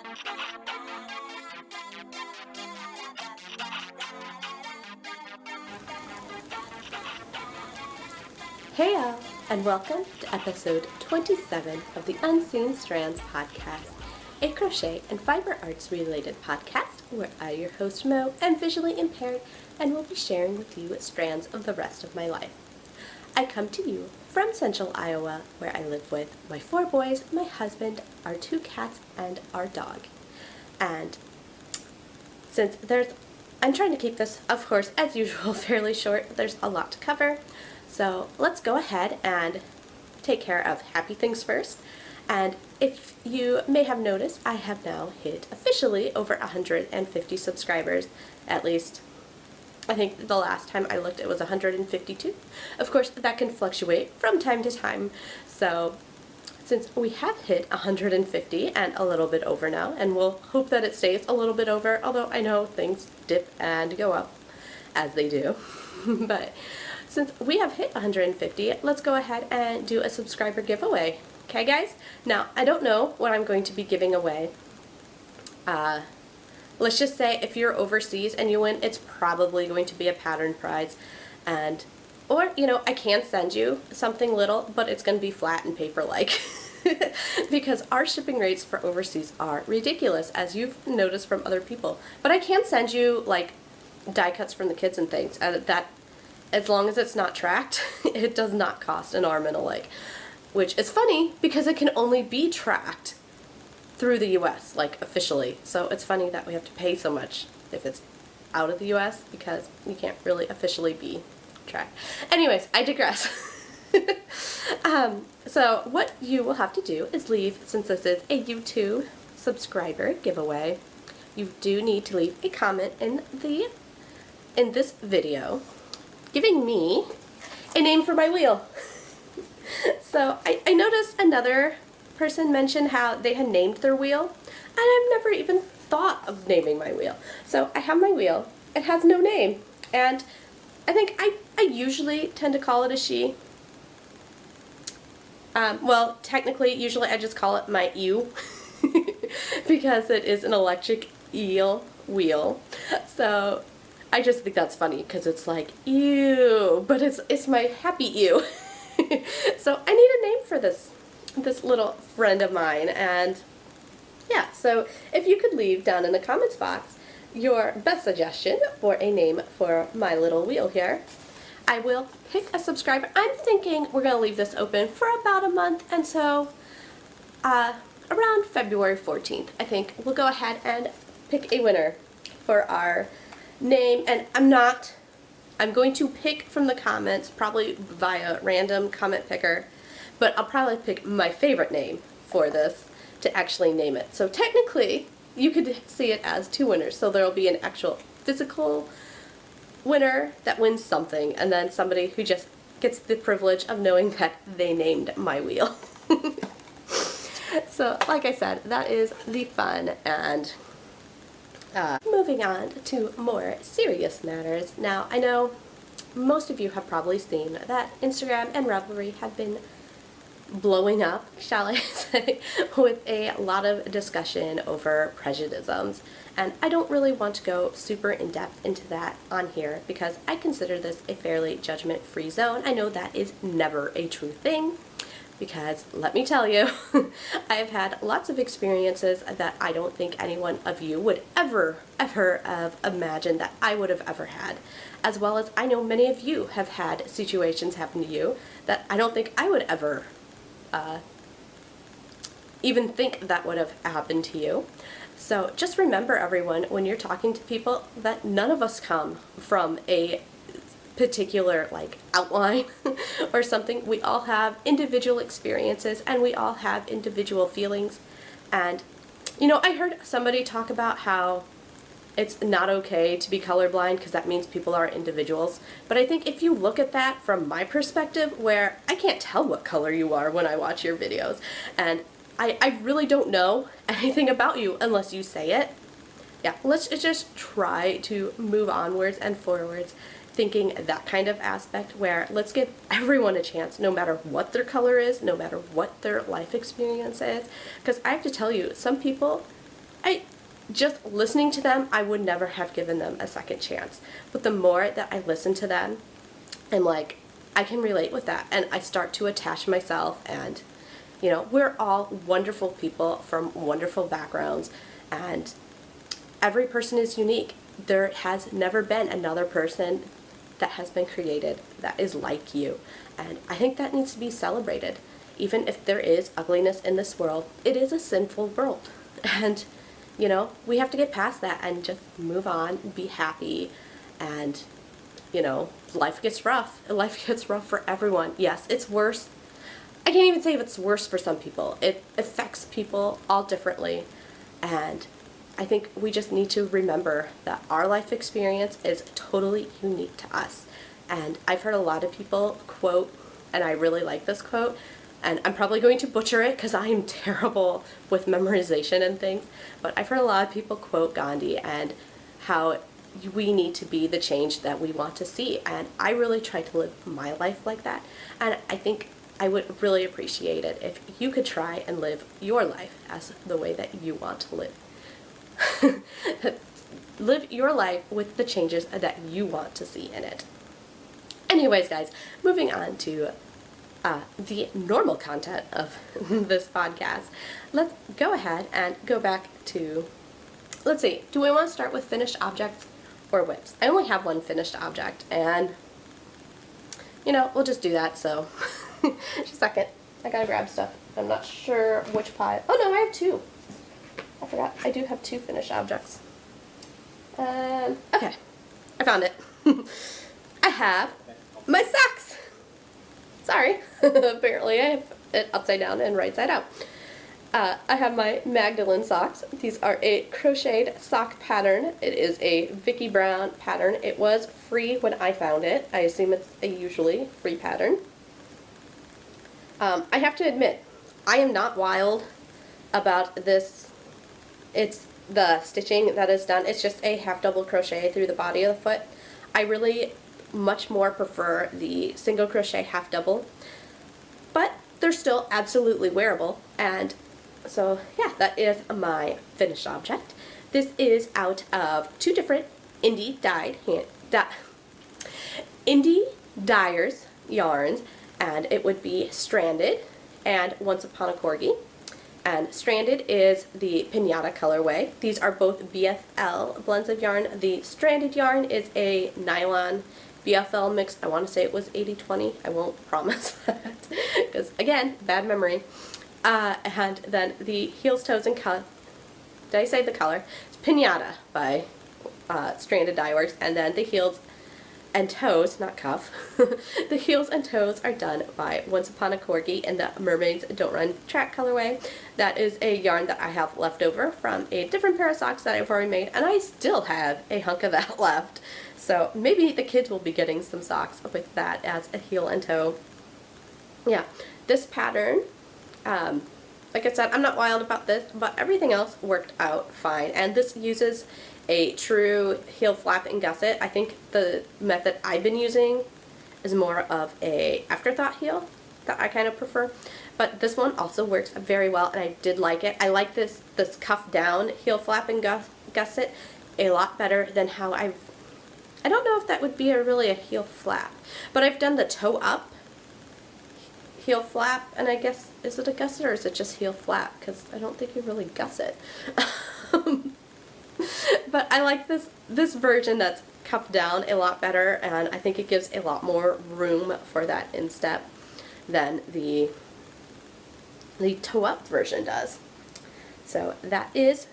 Hey y'all, and welcome to episode 27 of the Unseen Strands podcast, a crochet and fiber arts related podcast where I, your host Mo, am visually impaired and will be sharing with you strands of the rest of my life. I come to you from central Iowa, where I live with my 4 boys, my husband, our 2 cats, and our dog. And since I'm trying to keep this, of course, as usual, fairly short, there's a lot to cover. So let's go ahead and take care of happy things first. And if you may have noticed, I have now hit officially over 150 subscribers. At least, I think the last time I looked it was 152. Of course, that can fluctuate from time to time. So since we have hit 150 and a little bit over now, and we'll hope that it stays a little bit over, although I know things dip and go up as they do. But since we have hit 150, let's go ahead and do a subscriber giveaway. Okay, guys? Now, I don't know what I'm going to be giving away. Let's just say if you're overseas and you win, it's probably going to be a pattern prize. Or, I can send you something little, but it's going to be flat and paper-like. Because our shipping rates for overseas are ridiculous, as you've noticed from other people. But I can send you, like, die cuts from the kids and things, and that, as long as it's not tracked, it does not cost an arm and a leg. Which is funny, because it can only be tracked through the U.S., like, officially. So it's funny that we have to pay so much if it's out of the U.S., because you can't really officially be tracked. Anyways, I digress. So what you will have to do is leave, since this is a YouTube subscriber giveaway, you do need to leave a comment in this video giving me a name for my wheel. So I noticed another person mention how they had named their wheel, and I've never even thought of naming my wheel. So I have my wheel. It has no name, and I think I usually tend to call it a she. Well, technically, usually I just call it my ewe because it is an electric eel wheel. So I just think that's funny because it's like, ew, but it's my happy ew. So I need a name for this little friend of mine, and yeah, so if you could leave down in the comments box your best suggestion for a name for my little wheel here, I will pick a subscriber. I'm thinking we're going to leave this open for about a month, and so around February 14th, I think we'll go ahead and pick a winner for our name. And I'm going to pick from the comments, probably via random comment picker, but I'll probably pick my favorite name for this to actually name it. So technically, you could see it as 2 winners. So there'll be an actual physical winner that wins something, and then somebody who just gets the privilege of knowing that they named my wheel. So, like I said, that is the fun, and moving on to more serious matters. Now, I know most of you have probably seen that Instagram and Ravelry have been blowing up, shall I say, with a lot of discussion over prejudicisms. And I don't really want to go super in-depth into that on here because I consider this a fairly judgment-free zone. I know that is never a true thing because, let me tell you, I've had lots of experiences that I don't think any one of you would ever have imagined that I would have ever had. As well as I know many of you have had situations happen to you that I don't think I would ever even think that would have happened to you. So just remember, everyone, when you're talking to people, that none of us come from a particular outline or something. We all have individual experiences and we all have individual feelings. And I heard somebody talk about how it's not okay to be colorblind because that means people are individuals. But I think if you look at that from my perspective, where I can't tell what color you are when I watch your videos, and I really don't know anything about you unless you say it. Yeah, let's just try to move onwards and forwards, thinking that kind of aspect where let's give everyone a chance, no matter what their color is, no matter what their life experience is. Because I have to tell you, some people just listening to them, I would never have given them a second chance. But the more that I listen to them, I'm like, I can relate with that. And I start to attach myself, and, you know, we're all wonderful people from wonderful backgrounds, and every person is unique. There has never been another person that has been created that is like you. And I think that needs to be celebrated. Even if there is ugliness in this world, it is a sinful world. And, you know, we have to get past that and just move on, be happy, and, you know, life gets rough. Life gets rough for everyone. Yes, it's worse. I can't even say if it's worse for some people. It affects people all differently. And I think we just need to remember that our life experience is totally unique to us. And I've heard a lot of people quote, and I really like this quote, and I'm probably going to butcher it because I am terrible with memorization and things, but I've heard a lot of people quote Gandhi and how we need to be the change that we want to see. And I really try to live my life like that. And I think I would really appreciate it if you could try and live your life as the way that you want to live. Live your life with the changes that you want to see in it. Anyways, guys, moving on to the normal content of this podcast, let's go ahead and go back to, let's see, do we want to start with finished objects or whips? I only have one finished object, and, you know, we'll just do that, so, just a second, I gotta grab stuff. I'm not sure which pile. Oh no, I have two. I forgot, I do have two finished objects. Okay, I found it. I have my socks. Sorry, apparently I have it upside down and right side out. I have my Magdalene socks. These are a crocheted sock pattern. It is a Vicki Brown pattern. It was free when I found it. I assume it's a usually free pattern. I have to admit, I am not wild about this. It's the stitching that is done. It's just a half double crochet through the body of the foot. I really much more prefer the single crochet half double, but they're still absolutely wearable. And so yeah, that is my finished object. This is out of two different indie dyers yarns, and it would be Stranded and Once Upon a Corgi. And Stranded is the Pinata colorway. These are both BFL blends of yarn. The Stranded yarn is a nylon BFL mix. I want to say it was 80-20. I won't promise that because, again, bad memory. And then the Heels, Toes, and Cuff. Did I say the color? It's Pinata by Stranded Dye Works. And then the Heels and Toes, not Cuff, the Heels and Toes are done by Once Upon a Corgi in the Mermaids Don't Run Track colorway. That is a yarn that I have left over from a different pair of socks that I've already made, and I still have a hunk of that left. So maybe the kids will be getting some socks with that as a heel and toe. Yeah, this pattern, like I said, I'm not wild about this, but everything else worked out fine. And this uses a true heel flap and gusset. I think the method I've been using is more of a afterthought heel that I kind of prefer. But this one also works very well, and I did like it. I like this cuff down heel flap and gusset a lot better than how I don't know if that would be really a heel flap, but I've done the toe up heel flap, and I guess, is it a gusset or is it just heel flap? Because I don't think you really gusset. But I like this version that's cuffed down a lot better, and I think it gives a lot more room for that instep than the toe up version does. So that is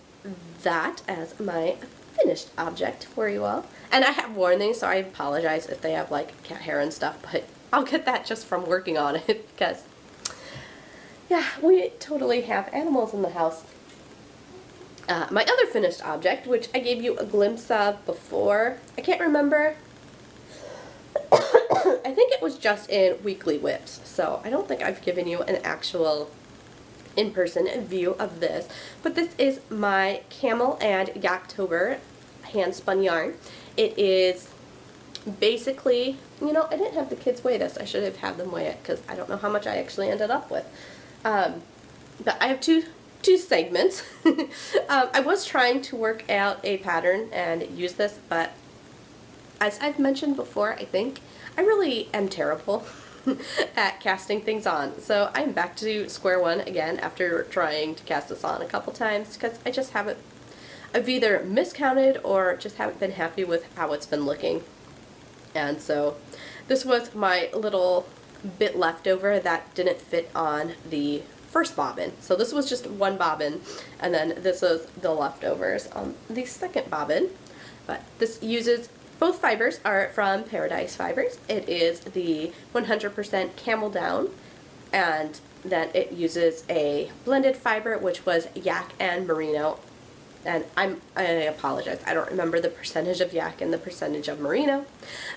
that as my finished object for you all. And I have worn these, so I apologize if they have like cat hair and stuff, but I'll get that just from working on it because, yeah, we totally have animals in the house. My other finished object, which I gave you a glimpse of before, I can't remember. I think it was just in Weekly Whips, so I don't think I've given you an actual in-person view of this. But this is my Camel and Yaktober hand-spun yarn. It is basically, you know, I didn't have the kids weigh this. I should have had them weigh it because I don't know how much I actually ended up with. But I have two two segments. I was trying to work out a pattern and use this, but as I've mentioned before, I think I really am terrible at casting things on. So I'm back to square one again after trying to cast this on a couple times because I just haven't, I've either miscounted or just haven't been happy with how it's been looking. And so this was my little bit left over that didn't fit on the first bobbin. So this was just one bobbin, and then this was the leftovers on the second bobbin. But this uses, both fibers are from Paradise Fibers. It is the 100% camel down, and then it uses a blended fiber, which was yak and merino. And I apologize, I don't remember the percentage of yak and the percentage of merino,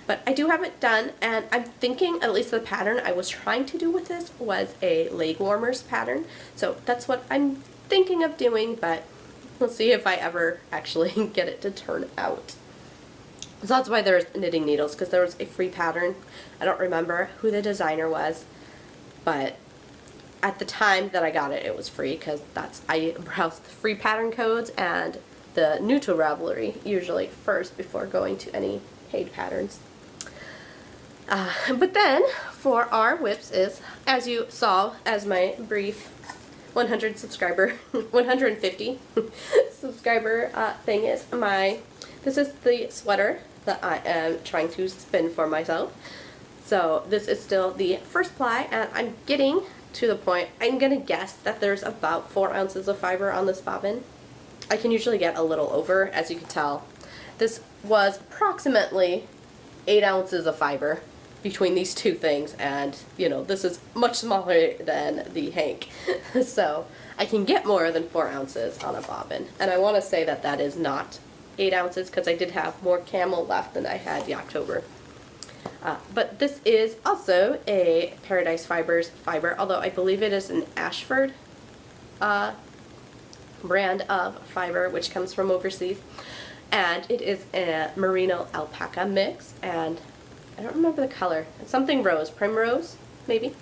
but I do have it done, and I'm thinking, at least the pattern I was trying to do with this was a leg warmers pattern, so that's what I'm thinking of doing, but we'll see if I ever actually get it to turn out. So that's why there's knitting needles, because there was a free pattern. I don't remember who the designer was, but at the time that I got it, it was free, because I browsed the free pattern codes and the neutral Ravelry usually first before going to any paid patterns. But then for our whips is, as you saw as my brief 150 subscriber thing is, this is the sweater that I am trying to spin for myself. So this is still the first ply, and I'm getting to the point, I'm going to guess that there's about 4 ounces of fiber on this bobbin. I can usually get a little over, as you can tell. This was approximately 8 ounces of fiber between these two things, and you know, this is much smaller than the hank. So I can get more than 4 ounces on a bobbin, and I want to say that that is not 8 ounces because I did have more camel left than I had Yaktober. But this is also a Paradise Fibers fiber, although I believe it is an Ashford brand of fiber, which comes from overseas. And it is a merino alpaca mix, and I don't remember the color. It's something rose, primrose, maybe?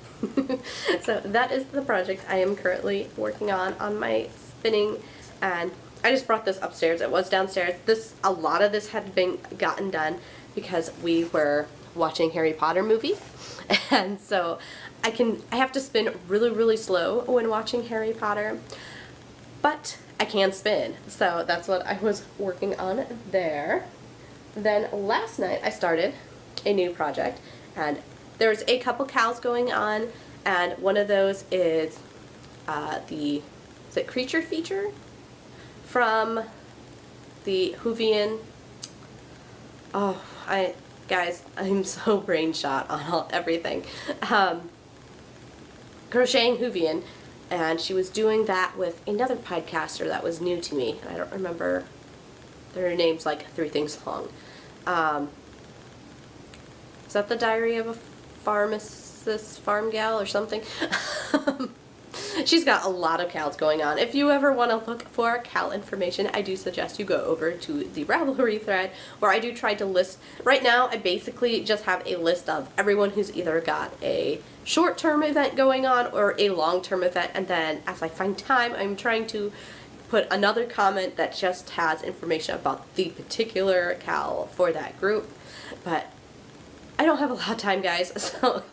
So that is the project I am currently working on my spinning, and I just brought this upstairs. It was downstairs. A lot of this had been gotten done because we were watching Harry Potter movies, and so I have to spin really, really slow when watching Harry Potter, but I can spin, so that's what I was working on there. Then last night I started a new project, and there's a couple cowls going on, and one of those is is it Creature Feature from the Hoovian. Oh, guys, I'm so brain shot on everything. Crocheting Hoovian, and she was doing that with another podcaster that was new to me, and I don't remember their names, like 3 things long. Is that the Diary of a Pharmacist Farm Gal or something? She's got a lot of cowls going on. If you ever want to look for cowl information, I do suggest you go over to the Ravelry thread, where I do try to list. Right now, I basically just have a list of everyone who's either got a short-term event going on or a long-term event, and then as I find time, I'm trying to put another comment that just has information about the particular cowl for that group. But I don't have a lot of time, guys, so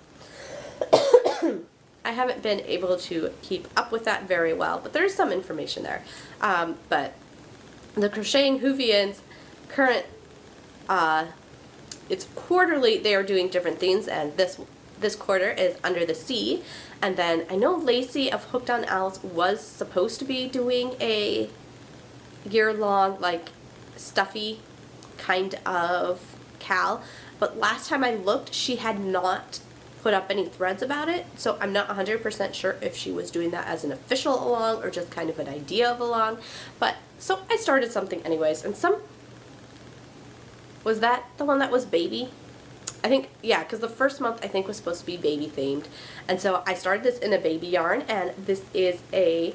I haven't been able to keep up with that very well, but there's some information there. But the Crocheting Hoovian's current, it's quarterly, they are doing different things, and this quarter is Under the Sea. And then I know Lacey of Hooked on Owls was supposed to be doing a year-long, like, stuffy kind of cowl, but last time I looked, she had not put up any threads about it, so I'm not 100% sure if she was doing that as an official along or just kind of an idea of along. But so I started something anyways, and was that the one that was baby? I think, yeah, because the first month I think was supposed to be baby themed, and so I started this in a baby yarn, and this is the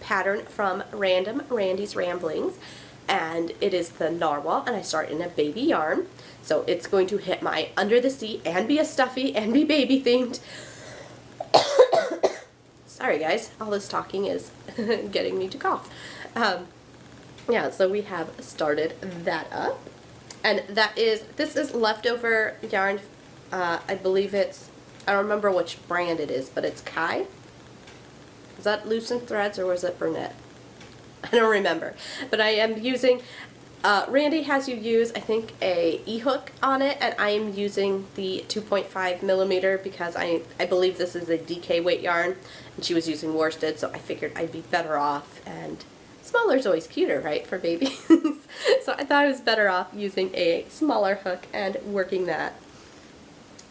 pattern from Randy's Ramblings, and it is the narwhal, and I start in a baby yarn. So it's going to hit my Under the Sea and be a stuffy and be baby themed. Sorry guys, all this talking is getting me to cough. Yeah, so we have started that up. And this is leftover yarn. I believe I don't remember which brand it is, but it's Kai. Is that Loosened Threads or was it Burnett? I don't remember. But I am using, Randy has you use, I think, a E-hook on it, and I am using the 2.5 millimeter because I believe this is a DK weight yarn, and she was using worsted, so I figured I'd be better off, and smaller is always cuter, right, for babies? So I thought I was better off using a smaller hook and working that.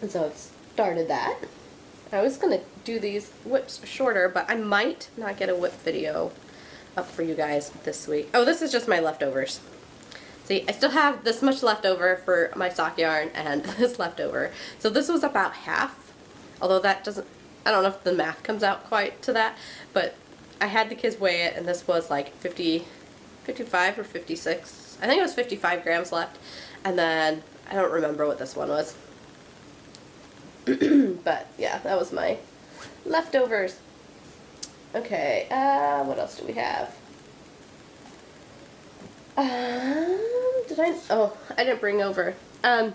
And so I've started that. I was going to do these whips shorter, but I might not get a whip video up for you guys this week. Oh, this is just my leftovers. See, I still have this much leftover for my sock yarn and this leftover. So this was about half, although that doesn't, I don't know if the math comes out quite to that, but I had the kids weigh it and this was like 55 or 56. I think it was 55 grams left. And then I don't remember what this one was. But yeah, that was my leftovers. Okay, what else do we have? I didn't bring over. I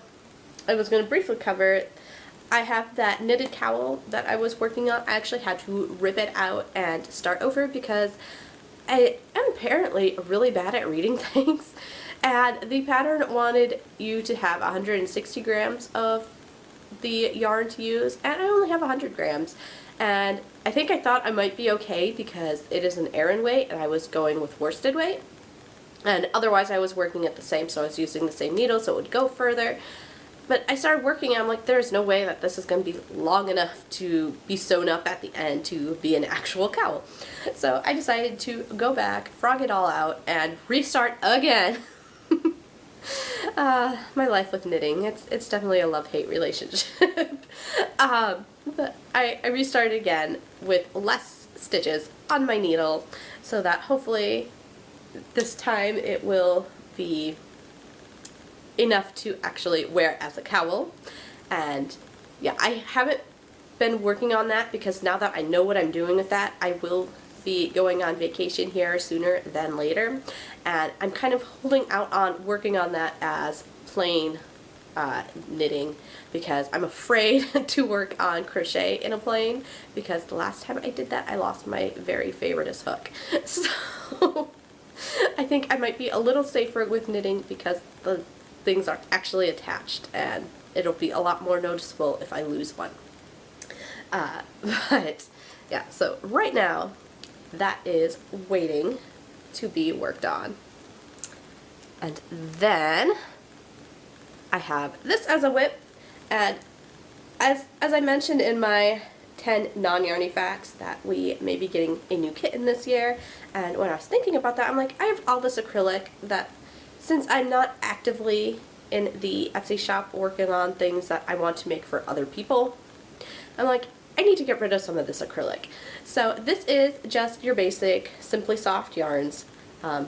was going to briefly cover it. I have that knitted cowl that I was working on. I actually had to rip it out and start over because I am apparently really bad at reading things. And the pattern wanted you to have 160 grams of the yarn to use, and I only have 100 grams. And I think I thought I might be okay because it is an Aran weight and I was going with worsted weight. And otherwise I was working at the same, so I was using the same needle so it would go further. But I started working and I'm like, there's no way that this is going to be long enough to be sewn up at the end to be an actual cowl. So I decided to go back, frog it all out, and restart again. My life with knitting, it's definitely a love-hate relationship. But I restarted again with less stitches on my needle so that hopefully this time it will be enough to actually wear as a cowl. And yeah, I haven't been working on that because now that I know what I'm doing with that, I will be going on vacation here sooner than later, and I'm kind of holding out on working on that as plain knitting because I'm afraid to work on crochet in a plain because the last time I did that I lost my very favoriteest hook. So I think I might be a little safer with knitting because the things are actually attached and it'll be a lot more noticeable if I lose one. But yeah, so right now that is waiting to be worked on. And then I have this as a whip, and as I mentioned in my 10 non-yarny facts that we may be getting a new kitten this year, and when I was thinking about that, I'm like, I have all this acrylic that since I'm not actively in the Etsy shop working on things that I want to make for other people, I'm like, I need to get rid of some of this acrylic. So this is just your basic Simply Soft yarns. I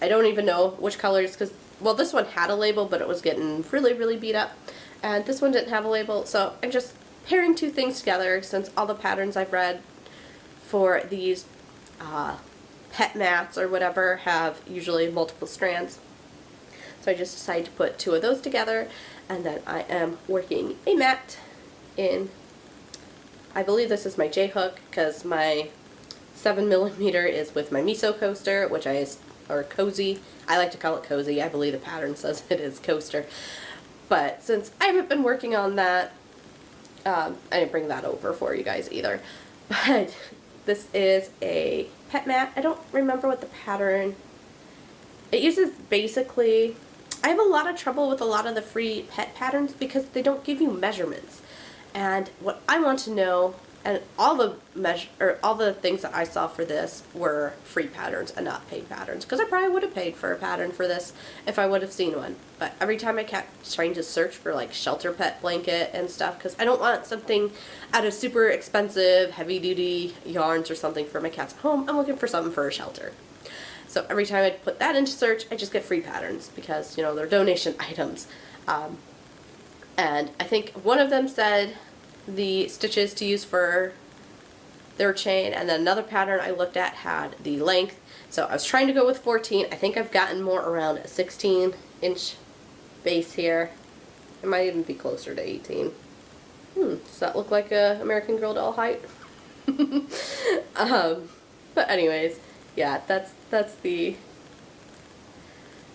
don't even know which colors because, well, this one had a label but it was getting really, really beat up. And this one didn't have a label, so I'm just pairing two things together since all the patterns I've read for these pet mats or whatever have usually multiple strands. So I just decided to put two of those together, and then I am working a mat in, I believe this is my J-hook because my 7mm is with my miso coaster, which or cozy. I like to call it cozy. I believe the pattern says it is coaster. But since I haven't been working on that, I didn't bring that over for you guys either. But this is a pet mat. I don't remember what the pattern, it uses basically, I have a lot of trouble with a lot of the free pet patterns because they don't give you measurements. And what I want to know, and all the things that I saw for this were free patterns and not paid patterns, because I probably would have paid for a pattern for this if I would have seen one. But every time I kept trying to search for like shelter pet blanket and stuff, because I don't want something out of super expensive heavy duty yarns or something for my cats at home. I'm looking for something for a shelter. So every time I put that into search, I just get free patterns because, you know, they're donation items. And I think one of them said the stitches to use for their chain, and then another pattern I looked at had the length. So I was trying to go with 14. I think I've gotten more around a 16-inch base here. It might even be closer to 18. Does that look like a American Girl doll height? But anyways, yeah, that's the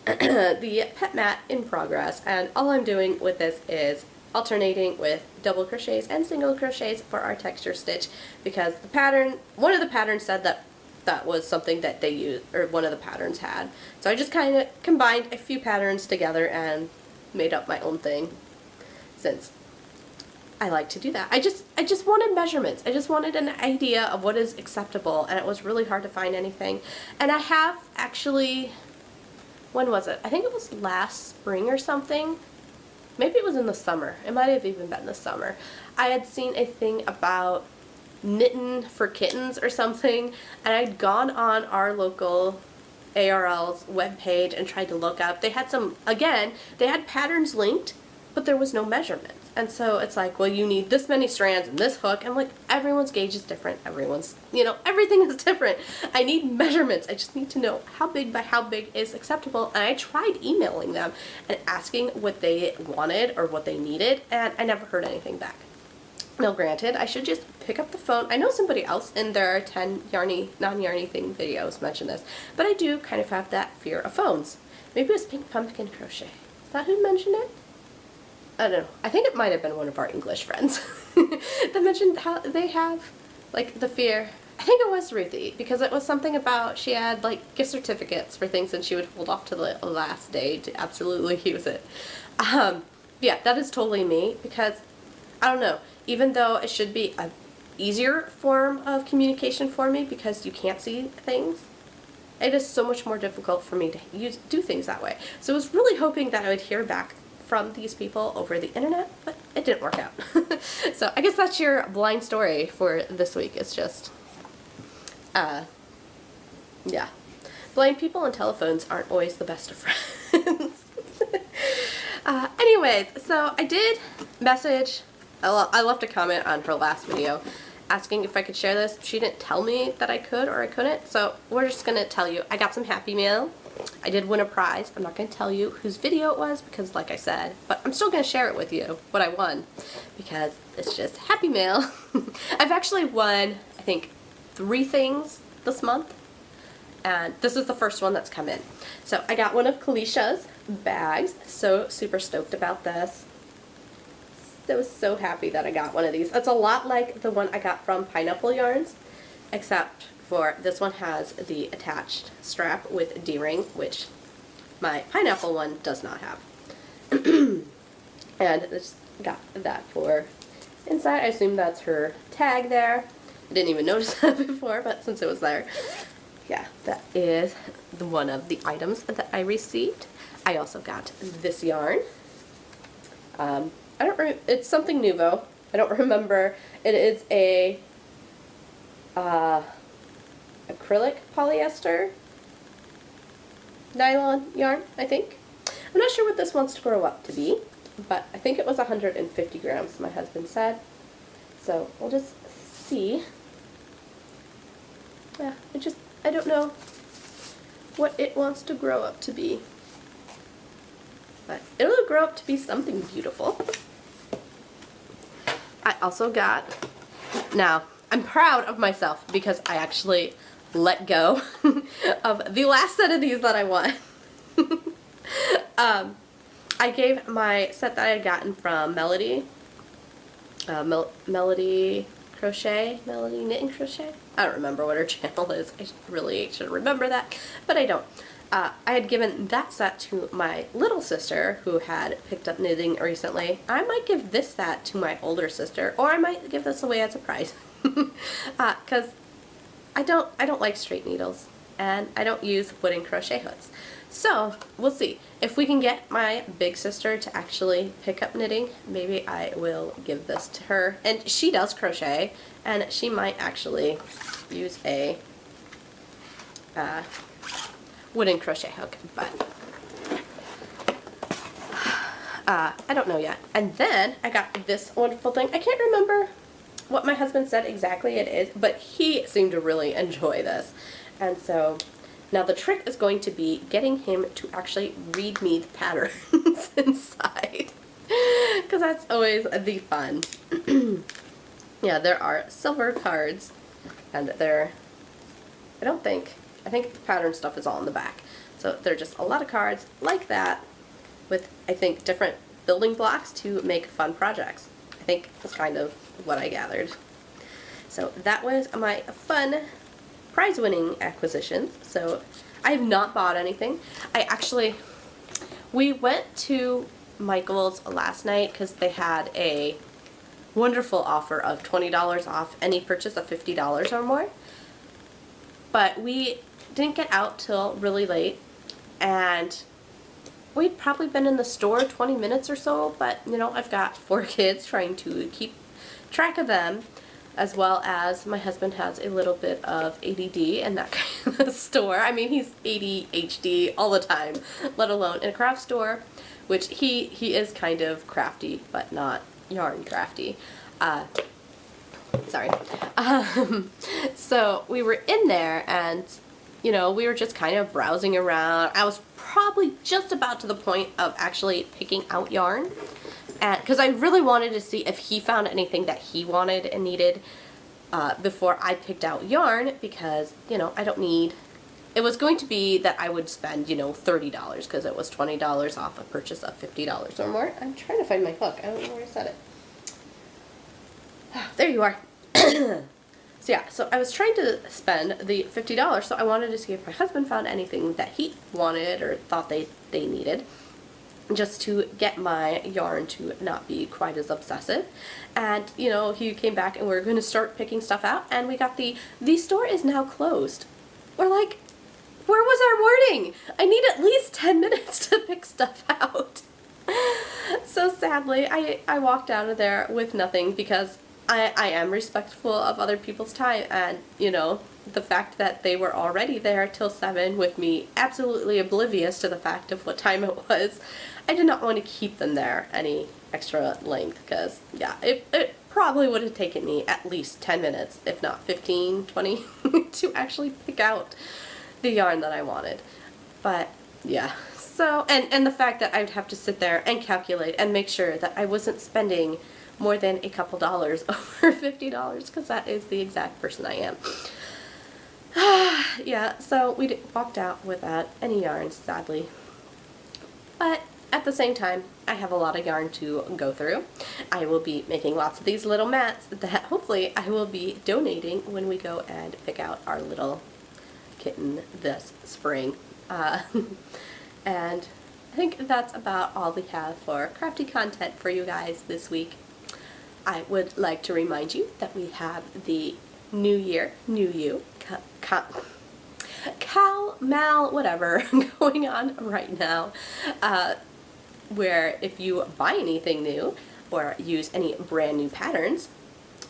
the pet mat in progress, and all I'm doing with this is alternating with double crochets and single crochets for our texture stitch, because the pattern, one of the patterns said that was something that they used, or one of the patterns had. So I just kind of combined a few patterns together and made up my own thing, since I like to do that. I just wanted measurements. I just wanted an idea of what is acceptable, and it was really hard to find anything. And I have actually, when was it? I think it was last spring or something. Maybe it was in the summer. It might have even been the summer. I had seen a thing about knitting for kittens or something, and I'd gone on our local ARL's webpage and tried to look up. They had some, again, they had patterns linked, but there was no measurements. And so it's like, well, you need this many strands and this hook, and like, everyone's gauge is different. Everyone's, you know, everything is different. I need measurements. I just need to know how big by how big is acceptable. And I tried emailing them and asking what they wanted or what they needed, and I never heard anything back. Now granted, I should just pick up the phone. I know somebody else in their 10 yarny, non-yarny thing videos mentioned this, but I do kind of have that fear of phones. Maybe it was Pink Pumpkin Crochet. Is that who mentioned it? I don't know. I think it might have been one of our English friends that mentioned how they have, like, the fear. I think it was Ruthie, because it was something about she had, like, gift certificates for things and she would hold off to the last day to absolutely use it. Yeah, that is totally me, because, I don't know, even though it should be a easier form of communication for me because you can't see things, it is so much more difficult for me to do things that way. So I was really hoping that I would hear back from these people over the internet, but it didn't work out. So I guess that's your blind story for this week. It's just, yeah. Blind people and telephones aren't always the best of friends. Anyways, so I did message, I left a comment on her last video asking if I could share this. She didn't tell me that I could or I couldn't, so we're just gonna tell you I got some happy mail. I did win a prize. I'm not going to tell you whose video it was because, like I said, but I'm still going to share it with you, what I won, because it's just happy mail. I've actually won, I think, 3 things this month, and this is the first one that's come in. So I got one of Kalisha's bags. So super stoked about this. So happy that I got one of these. It's a lot like the one I got from Pineapple Yarns, except for this one has the attached strap with D-ring, which my pineapple one does not have. And I just got that for inside. I assume that's her tag there. I didn't even notice that before, but since it was there, yeah, that is one of the items that I received. I also got this yarn. It's something Nuvo. I don't remember. It is a acrylic polyester nylon yarn, I think. I'm not sure what this wants to grow up to be, but I think it was 150 grams, my husband said. So we'll just see. Yeah, I don't know what it wants to grow up to be. But it'll grow up to be something beautiful. I also got, now, I'm proud of myself because I actually let go of the last set of these that I won. I gave my set that I had gotten from Melody, Melody Knit and Crochet. I don't remember what her channel is. I really should remember that, but I don't. I had given that set to my little sister who had picked up knitting recently. I might give this set to my older sister, or I might give this away as a prize. Because I don't like straight needles, and I don't use wooden crochet hooks. So we'll see. If we can get my big sister to actually pick up knitting, maybe I will give this to her. And she does crochet, and she might actually use a wooden crochet hook, but I don't know yet. And then I got this wonderful thing. I can't remember what my husband said exactly it is, but he seemed to really enjoy this. And so now the trick is going to be getting him to actually read me the patterns inside, because that's always the fun. Yeah, there are silver cards, and I think the pattern stuff is all in the back. So they're just a lot of cards like that with, I think, different building blocks to make fun projects. I think that's kind of what I gathered. So that was my fun prize-winning acquisitions. So I have not bought anything. We went to Michael's last night because they had a wonderful offer of $20 off any purchase of $50 or more. But we didn't get out till really late, and we'd probably been in the store 20 minutes or so, but you know, I've got 4 kids trying to keep track of them, as well as my husband has a little bit of ADD in that kind of store. I mean, he's ADHD all the time, let alone in a craft store, which he is kind of crafty, but not yarn crafty. Sorry. So we were in there, and you know, we were just kind of browsing around. I was probably just about to the point of actually picking out yarn, and because I really wanted to see if he found anything that he wanted and needed before I picked out yarn, because you know, I don't need, it was going to be that I would spend, you know, $30 because it was $20 off a purchase of $50 or more. I'm trying to find my hook. I don't know where I set it. There you are. So yeah, so I was trying to spend the $50, so I wanted to see if my husband found anything that he wanted or thought they needed, just to get my yarn to not be quite as obsessive. And you know, he came back and we were going to start picking stuff out, and we got the store is now closed. We're like, where was our warning? I need at least 10 minutes to pick stuff out. So sadly, I walked out of there with nothing, because I am respectful of other people's time, and you know, the fact that they were already there till 7 with me absolutely oblivious to the fact of what time it was, I did not want to keep them there any extra length, because yeah, it probably would have taken me at least 10 minutes, if not 15, 20, to actually pick out the yarn that I wanted. But yeah, so, and the fact that I would have to sit there and calculate and make sure that I wasn't spending more than a couple dollars over $50, because that is the exact person I am. Yeah, so we walked out without any yarns, sadly. But at the same time, I have a lot of yarn to go through. I will be making lots of these little mats that hopefully I will be donating when we go and pick out our little kitten this spring. And I think that's about all we have for crafty content for you guys this week. I would like to remind you that we have the New Year, New You, cowl, mal, whatever, going on right now, where if you buy anything new or use any brand new patterns,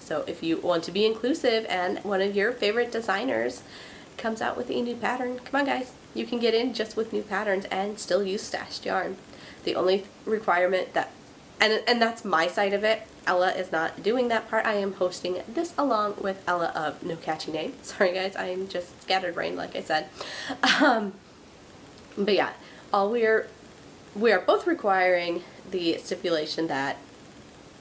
so if you want to be inclusive and one of your favorite designers comes out with a new pattern, come on guys, you can get in just with new patterns and still use stashed yarn. The only requirement that, and that's my side of it, Ella is not doing that part. I am hosting this along with Ella of No Catchy Name. Sorry guys, I'm just scatterbrained like I said. But yeah, we are both requiring the stipulation that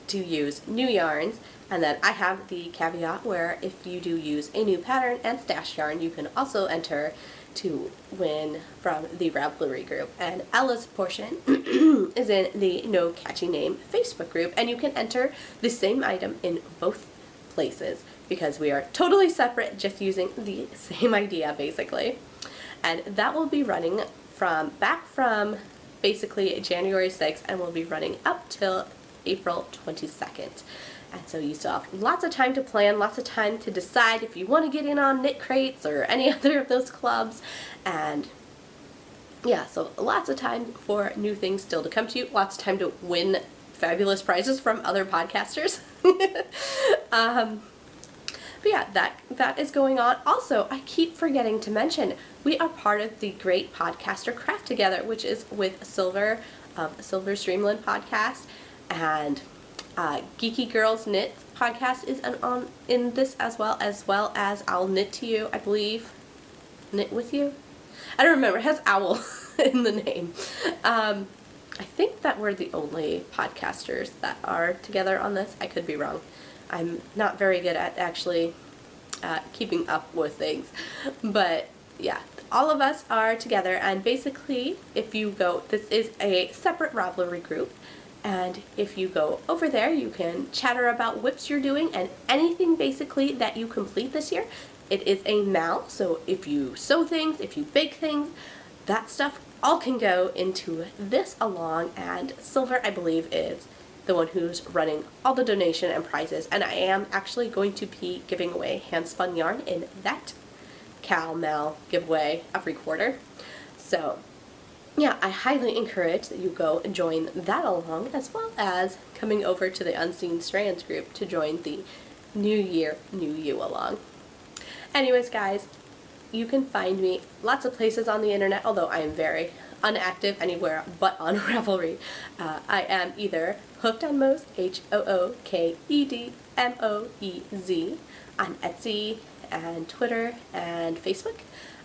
to use new yarns, and then I have the caveat where if you do use a new pattern and stash yarn, you can also enter to win from the Ravelry group. And Ella's portion is in the No Catchy Name Facebook group, and you can enter the same item in both places because we are totally separate, just using the same idea basically. And that will be running back from basically January 6th, and will be running up till April 22nd. And so you still have lots of time to plan, lots of time to decide if you want to get in on knit crates or any other of those clubs. And yeah, so lots of time for new things still to come to you, lots of time to win fabulous prizes from other podcasters. But yeah, that is going on. Also, I keep forgetting to mention, we are part of the Great Podcaster Craft Together, which is with Silver of Silver Streamland Podcast, and Geeky Girls Knit podcast is in this as well as I'll knit to you, I believe. Knit with you? I don't remember. It has owl in the name. I think that we're the only podcasters that are together on this. I could be wrong. I'm not very good at actually keeping up with things. But yeah, all of us are together, and basically if you go, this is a separate Ravelry group, and if you go over there you can chatter about whips you're doing and anything basically that you complete this year. It is a MAL, so if you sew things, if you bake things, that stuff all can go into this along, and Silver, I believe, is the one who's running all the donation and prizes, and I am actually going to be giving away hand spun yarn in that cowl MAL giveaway every quarter. So yeah, I highly encourage that you go and join that along, as well as coming over to the Unseen Strands group to join the New Year, New You along. Anyways, guys, you can find me lots of places on the internet, although I am very unactive anywhere but on Ravelry. I am either Hooked on Moes, HOOKEDMOEZ, on Etsy and Twitter and Facebook,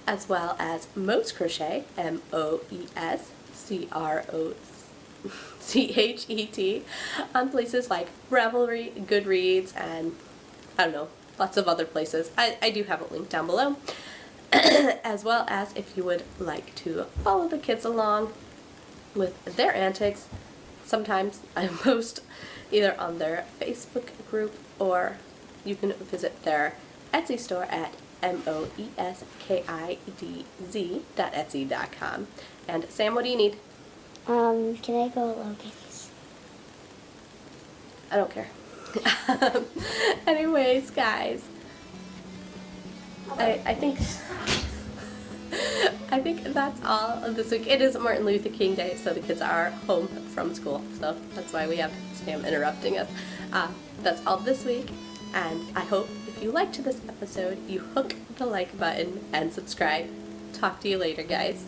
as well as Moes Crochet, MOESCROCHET, on places like Ravelry, Goodreads, and I don't know, lots of other places. I do have a link down below. As well as if you would like to follow the kids along with their antics, sometimes I post either on their Facebook group, or you can visit their Etsy store at moeskidz.etsy.com. And Sam, what do you need? Can I go at Logan's? I don't care. Anyways, guys, I think that's all of this week. It is Martin Luther King Day, so the kids are home from school, so that's why we have Sam interrupting us. That's all this week, and I hope if you liked this episode, you hook the like button and subscribe. Talk to you later, guys.